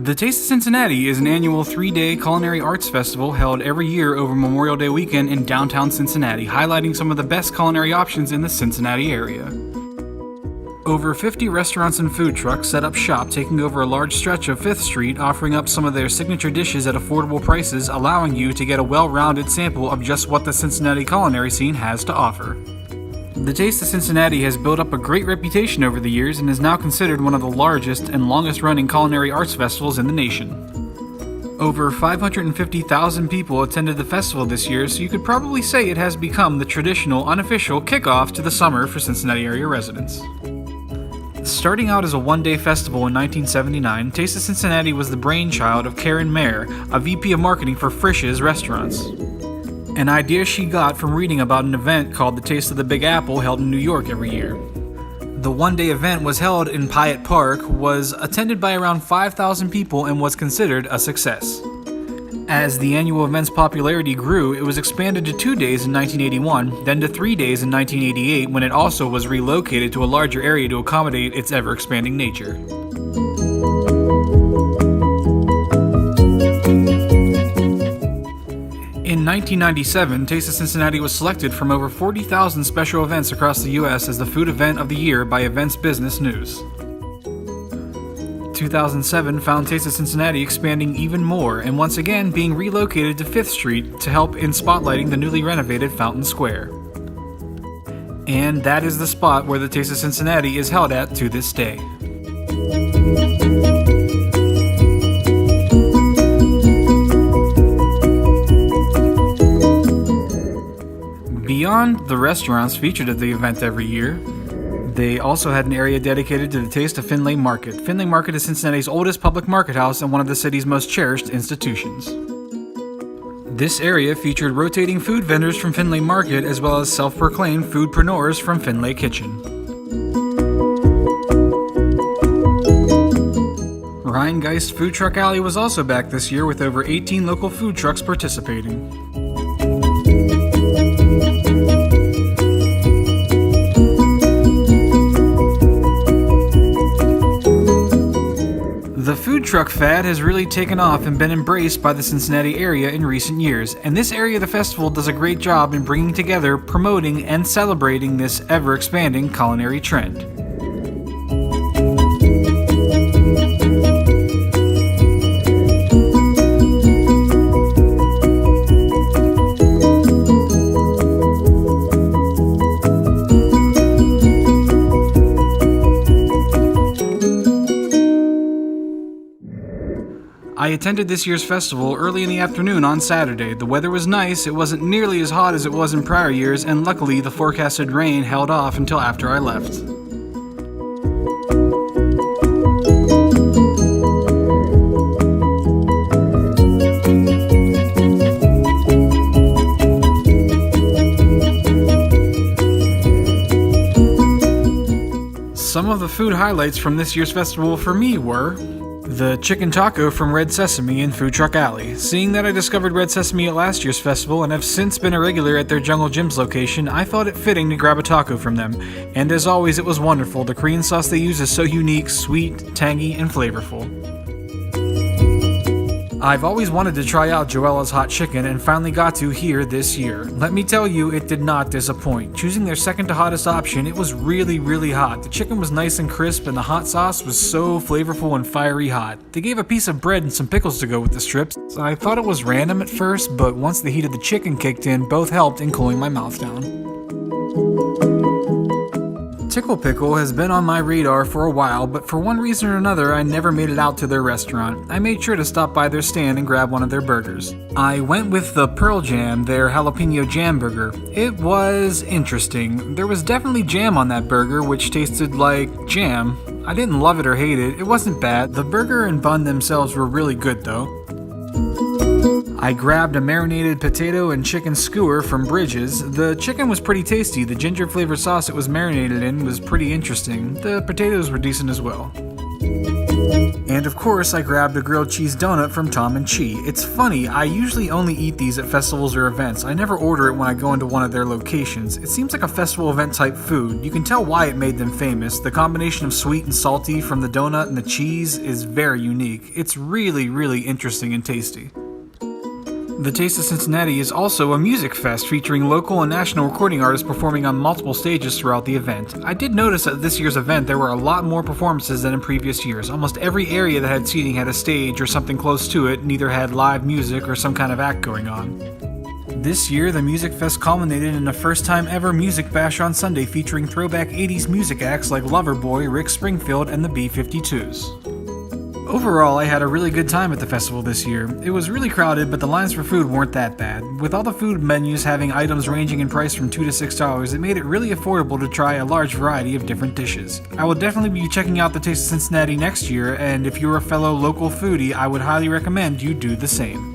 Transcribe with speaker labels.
Speaker 1: The Taste of Cincinnati is an annual 3-day culinary arts festival held every year over Memorial Day weekend in downtown Cincinnati, highlighting some of the best culinary options in the Cincinnati area. Over 50 restaurants and food trucks set up shop, taking over a large stretch of 5th Street, offering up some of their signature dishes at affordable prices, allowing you to get a well-rounded sample of just what the Cincinnati culinary scene has to offer. The Taste of Cincinnati has built up a great reputation over the years and is now considered one of the largest and longest-running culinary arts festivals in the nation. Over 550,000 people attended the festival this year, so you could probably say it has become the traditional, unofficial kickoff to the summer for Cincinnati area residents. Starting out as a one-day festival in 1979, Taste of Cincinnati was the brainchild of Karen Mayer, a VP of marketing for Frisch's Restaurants. An idea she got from reading about an event called the Taste of the Big Apple held in New York every year. The one-day event was held in Pyatt Park, was attended by around 5,000 people, and was considered a success. As the annual event's popularity grew, it was expanded to 2 days in 1981, then to 3 days in 1988, when it also was relocated to a larger area to accommodate its ever-expanding nature. In 1997, Taste of Cincinnati was selected from over 40,000 special events across the U.S. as the Food Event of the Year by Events Business News. 2007 found Taste of Cincinnati expanding even more and once again being relocated to 5th Street to help in spotlighting the newly renovated Fountain Square. And that is the spot where the Taste of Cincinnati is held at to this day. Beyond the restaurants featured at the event every year, they also had an area dedicated to the Taste of Findlay Market. Findlay Market is Cincinnati's oldest public market house and one of the city's most cherished institutions. This area featured rotating food vendors from Findlay Market as well as self-proclaimed foodpreneurs from Findlay Kitchen. Rheingeist Food Truck Alley was also back this year with over 18 local food trucks participating. The food truck fad has really taken off and been embraced by the Cincinnati area in recent years, and this area of the festival does a great job in bringing together, promoting, and celebrating this ever-expanding culinary trend. I attended this year's festival early in the afternoon on Saturday. The weather was nice, it wasn't nearly as hot as it was in prior years, and luckily the forecasted rain held off until after I left. Some of the food highlights from this year's festival for me were the chicken taco from Red Sesame in Food Truck Alley. Seeing that I discovered Red Sesame at last year's festival and have since been a regular at their Jungle Jim's location, I felt it fitting to grab a taco from them. And as always, it was wonderful. The Korean sauce they use is so unique, sweet, tangy, and flavorful. I've always wanted to try out Joella's Hot Chicken and finally got to here this year. Let me tell you, it did not disappoint. Choosing their second to hottest option, it was really, really hot. The chicken was nice and crisp and the hot sauce was so flavorful and fiery hot. They gave a piece of bread and some pickles to go with the strips. I thought it was random at first, but once the heat of the chicken kicked in, both helped in cooling my mouth down. Tickle Pickle has been on my radar for a while, but for one reason or another, I never made it out to their restaurant. I made sure to stop by their stand and grab one of their burgers. I went with the Pearl Jam, their jalapeno jam burger. It was interesting. There was definitely jam on that burger, which tasted like jam. I didn't love it or hate it. It wasn't bad. The burger and bun themselves were really good though. I grabbed a marinated potato and chicken skewer from Bridges. The chicken was pretty tasty. The ginger flavored sauce it was marinated in was pretty interesting. The potatoes were decent as well. And of course, I grabbed a grilled cheese donut from Tom and Chi. It's funny, I usually only eat these at festivals or events. I never order it when I go into one of their locations. It seems like a festival event type food. You can tell why it made them famous. The combination of sweet and salty from the donut and the cheese is very unique. It's really, really interesting and tasty. The Taste of Cincinnati is also a music fest featuring local and national recording artists performing on multiple stages throughout the event. I did notice at this year's event there were a lot more performances than in previous years. Almost every area that had seating had a stage or something close to it and either had live music or some kind of act going on. This year, the Music Fest culminated in a first-time ever Music Bash on Sunday featuring throwback 80s music acts like Loverboy, Rick Springfield, and the B-52s. Overall, I had a really good time at the festival this year. It was really crowded, but the lines for food weren't that bad. With all the food menus having items ranging in price from $2 to $6, it made it really affordable to try a large variety of different dishes. I will definitely be checking out the Taste of Cincinnati next year, and if you're a fellow local foodie, I would highly recommend you do the same.